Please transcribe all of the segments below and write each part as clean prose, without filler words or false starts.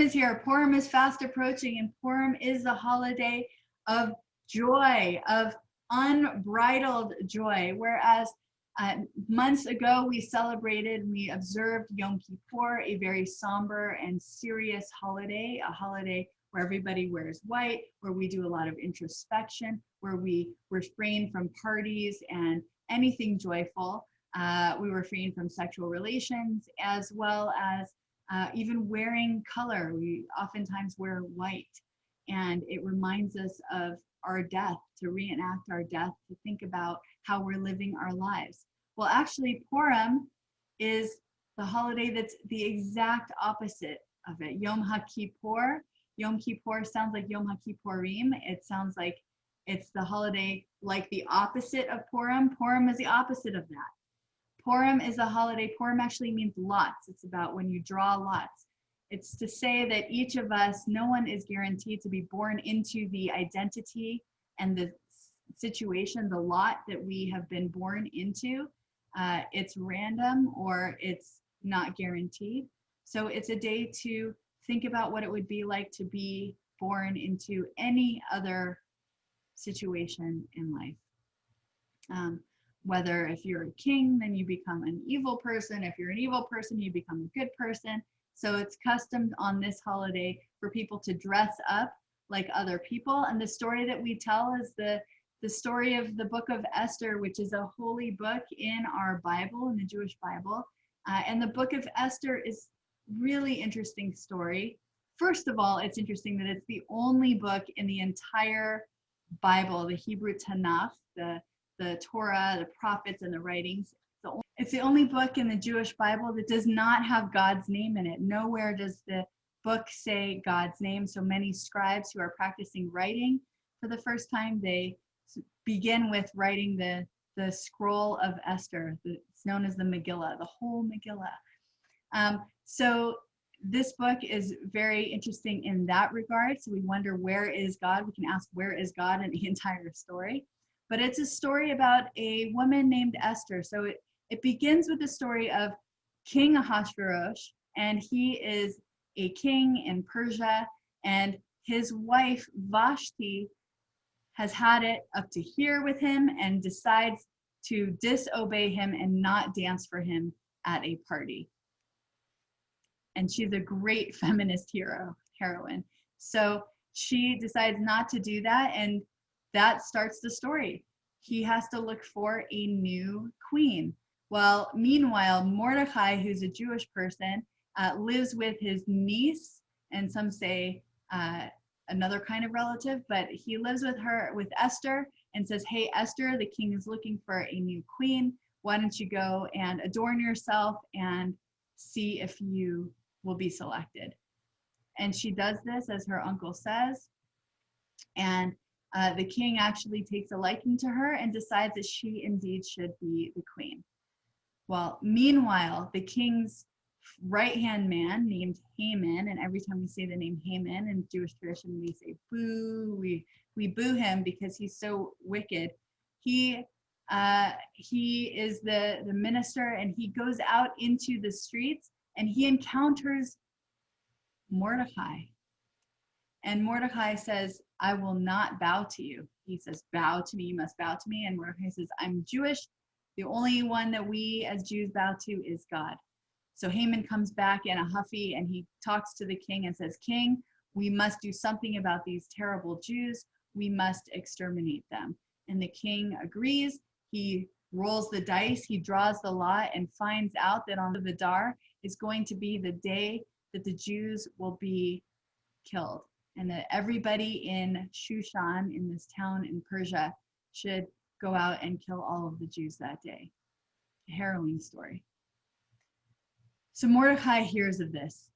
is here. Purim is fast approaching, and Purim is the holiday of joy, of unbridled joy. Whereas months ago, we celebrated, we observed Yom Kippur, a very somber and serious holiday, a holiday where everybody wears white, where we do a lot of introspection, where we refrain from parties and anything joyful. We refrain from sexual relations, as well as even wearing color. We oftentimes wear white, and it reminds us of our death, to reenact our death, to think about how we're living our lives. Well, actually, Purim is the holiday that's the exact opposite of it. Yom HaKippur. Yom Kippur sounds like Yom HaKippurim. It sounds like it's the holiday like the opposite of Purim. Purim is the opposite of that. Purim is a holiday. Purim actually means lots. It's about when you draw lots. It's to say that each of us, no one is guaranteed to be born into the identity and the situation, the lot that we have been born into. It's random, or it's not guaranteed. So it's a day to think about what it would be like to be born into any other situation in life. Whether if you're a king, then you become an evil person. If you're an evil person, you become a good person. So it's custom on this holiday for people to dress up like other people. And the story that we tell is the story of the book of Esther, which is a holy book in our Bible, in the Jewish Bible. And the book of Esther is really interesting story. First of all, it's interesting that it's the only book in the entire Bible, the Hebrew Tanakh, the Torah, the prophets, and the writings. It's the only book in the Jewish Bible that does not have God's name in it. Nowhere does the book say God's name. So many scribes who are practicing writing for the first time, they begin with writing the scroll of Esther. It's known as the Megillah, the whole Megillah. So this book is very interesting in that regard. So we wonder, where is God? We can ask, where is God in the entire story? But it's a story about a woman named Esther. So it begins with the story of King Ahasuerus, and he is a king in Persia, and his wife Vashti has had it up to here with him and decides to disobey him and not dance for him at a party. And she's a great feminist heroine. So she decides not to do that, and that starts the story. He has to look for a new queen. Well, meanwhile, Mordecai, who's a Jewish person, lives with his niece, and some say another kind of relative, but he lives with Esther, and says, hey, Esther, the king is looking for a new queen. Why don't you go and adorn yourself and see if you will be selected? And she does this, as her uncle says, and the king actually takes a liking to her and decides that she indeed should be the queen. Well, meanwhile, the king's right-hand man named Haman, and every time we say the name Haman in Jewish tradition, we say boo, we boo him because he's so wicked. He is the minister, and he goes out into the streets, and he encounters Mordecai. And Mordecai says, I will not bow to you. He says, bow to me, you must bow to me. And Mordecai says, I'm Jewish. The only one that we as Jews bow to is God. So Haman comes back in a huffy, and he talks to the king and says, King, we must do something about these terrible Jews. We must exterminate them. And the king agrees. He rolls the dice, he draws the lot, and finds out that on the Vidar is going to be the day that the Jews will be killed, and that everybody in Shushan, in this town in Persia, should go out and kill all of the Jews that day. A harrowing story. So Mordecai hears of this,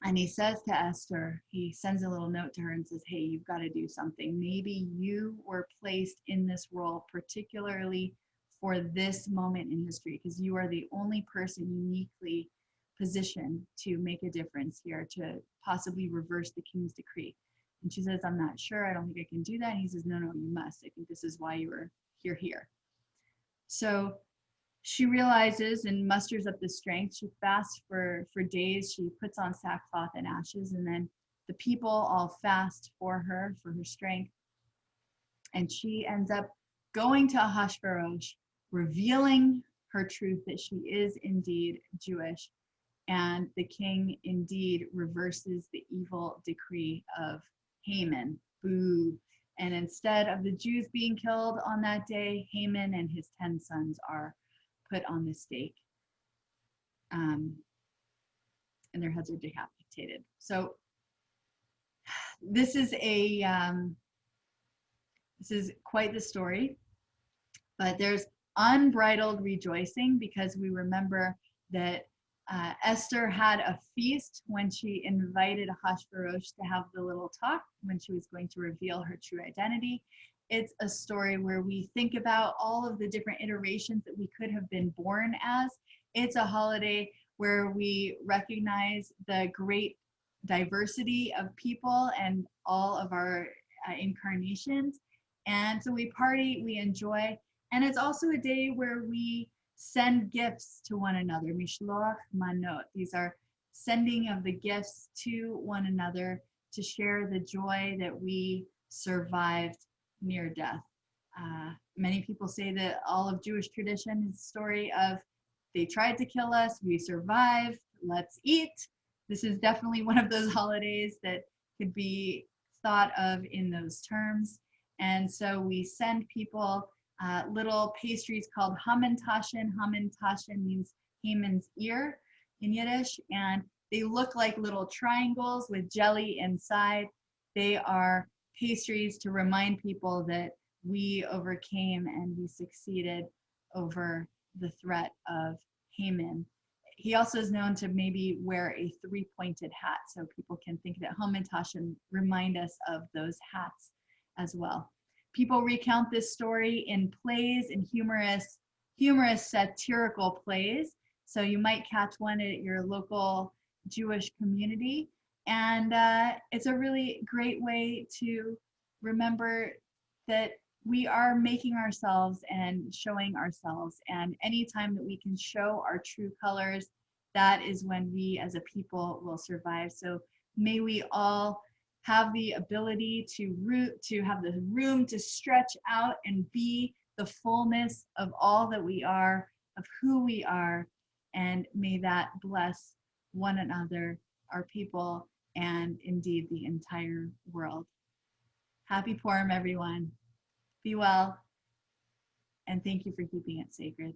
and he says to Esther, he sends a little note to her and says, hey, you've got to do something. Maybe you were placed in this role particularly for this moment in history, because you are the only person uniquely positioned to make a difference here, to possibly reverse the king's decree. And she says, I'm not sure. I don't think I can do that. And he says, no, you must. I think this is why you're here. So she realizes and musters up the strength. She fasts for days. She puts on sackcloth and ashes, and then the people all fast for her strength. And she ends up going to Ahasuerus, revealing her truth that she is indeed Jewish. And the king indeed reverses the evil decree of Haman. Boo. And instead of the Jews being killed on that day, Haman and his 10 sons are put on the stake. And their heads are decapitated. So this is quite the story, but there's unbridled rejoicing because we remember that Esther had a feast when she invited Ahasuerus to have the little talk when she was going to reveal her true identity. It's a story where we think about all of the different iterations that we could have been born as. It's a holiday where we recognize the great diversity of people and all of our incarnations. And so we party, we enjoy. And it's also a day where we send gifts to one another. Mishloach manot. These are sending of the gifts to one another to share the joy that we survived near death. Many people say that all of Jewish tradition is a story of they tried to kill us, we survived, let's eat. This is definitely one of those holidays that could be thought of in those terms. And so we send people little pastries called hamantaschen. Hamantaschen means Haman's ear in Yiddish, and they look like little triangles with jelly inside. They are pastries to remind people that we overcame and we succeeded over the threat of Haman. He also is known to maybe wear a three-pointed hat, so people can think that hamantaschen remind us of those hats as well. People recount this story in plays and humorous satirical plays. So you might catch one at your local Jewish community. And it's a really great way to remember that we are making ourselves and showing ourselves. And anytime that we can show our true colors, that is when we as a people will survive. So may we all have the ability to have the room to stretch out and be the fullness of all that we are, of who we are, and may that bless one another, our people, and indeed the entire world. Happy Purim, everyone. Be well, and thank you for keeping it sacred.